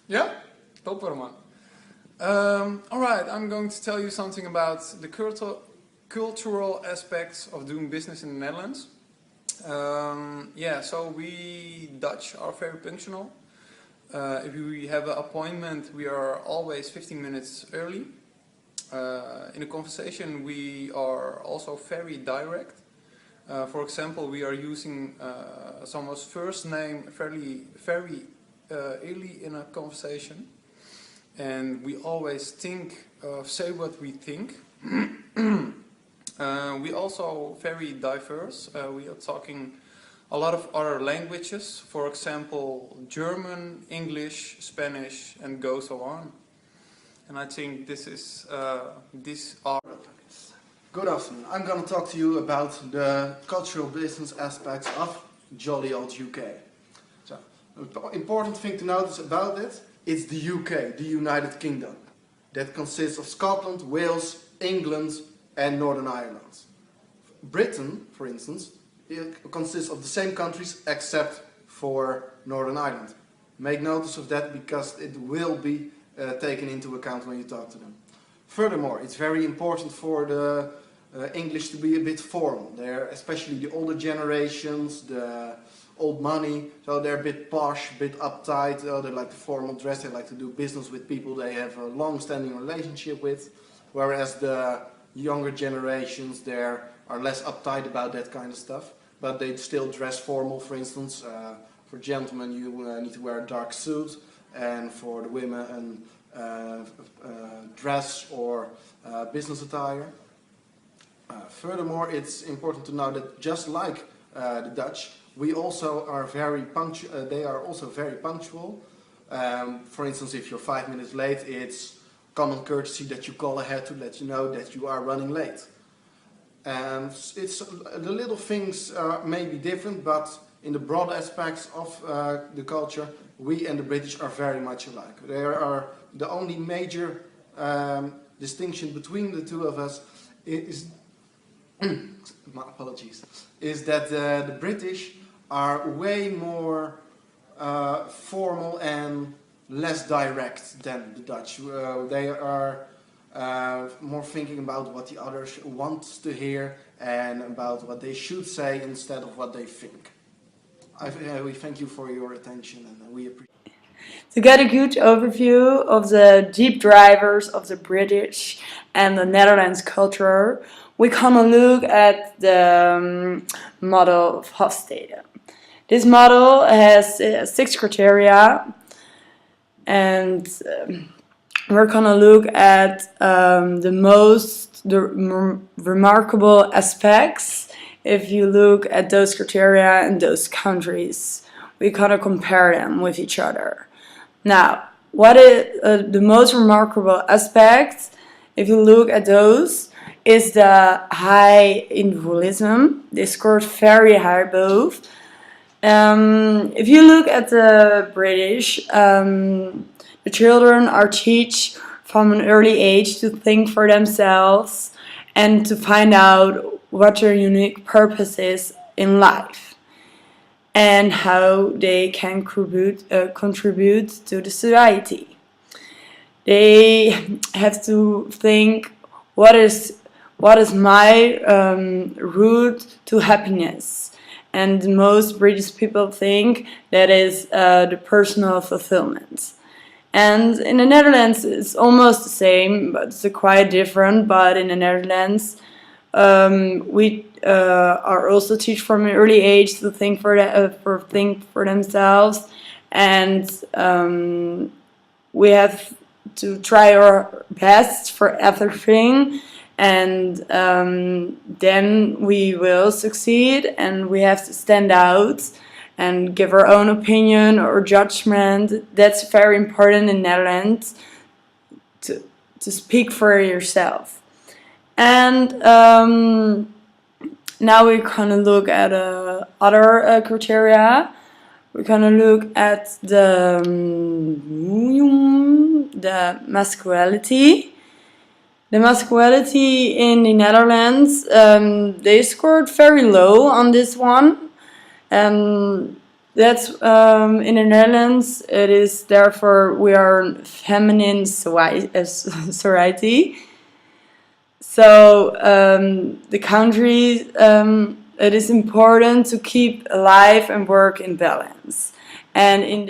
Yeah, topper man. Alright, I'm going to tell you something about the cultural aspects of doing business in the Netherlands. Yeah, so we Dutch are very punctual. If we have an appointment, we are always 15 minutes early. In a conversation, we are also very direct. For example, we are using someone's first name very early in a conversation, and we always say what we think. We also very diverse. We are talking a lot of other languages, for example, German, English, Spanish, and go so on. And I think these are. Good afternoon. I'm going to talk to you about the cultural business aspects of jolly old UK. So, the important thing to notice about it is the UK, the United Kingdom. That consists of Scotland, Wales, England and Northern Ireland. Britain, for instance, it consists of the same countries except for Northern Ireland. Make notice of that because it will be taken into account when you talk to them. Furthermore, it's very important for the English to be a bit formal. They're especially the older generations, the old money, so they're a bit posh, a bit uptight. They like the formal dress, they like to do business with people they have a long-standing relationship with. Whereas the younger generations, they are less uptight about that kind of stuff, but they still dress formal. For instance, for gentlemen you need to wear a dark suit, and for the women dress or business attire. Furthermore, it's important to know that just like the Dutch, we also are very punctual. They are also very punctual. For instance, if you're 5 minutes late, it's common courtesy that you call ahead to let you know that you are running late. The little things may be different, but in the broad aspects of the culture, we and the British are very much alike. There are the only major distinction between the two of us is my apologies, is that the British are way more formal and less direct than the Dutch. They are more thinking about what the others want to hear and about what they should say instead of what they think. We thank you for your attention, and we appreciate. To get a good overview of the deep drivers of the British and the Netherlands culture, we come and look at the model of Hofstede. This model has 6 criteria, and we're gonna look at the remarkable aspects. If you look at those criteria in those countries, we gonna compare them with each other. Now, what is the most remarkable aspect, if you look at those, is the high individualism. They scored very high both. If you look at the British, the children are taught from an early age to think for themselves and to find out what their unique purpose is in life and how they can contribute to the society. They have to think, what is my route to happiness? And most British people think that is the personal fulfillment. And in the Netherlands it's almost the same, but it's quite different. But in the Netherlands we are also taught from an early age to think for themselves, and we have to try our best for everything, and then we will succeed, and we have to stand out and give our own opinion or judgment. That's very important in Netherlands, to speak for yourself. And now we're gonna look at other criteria. We're gonna look at the masculinity. The masculinity in the Netherlands, they scored very low on this one. That's in the Netherlands. It is therefore we are a feminine society. So the country, it is important to keep life and work in balance. And in the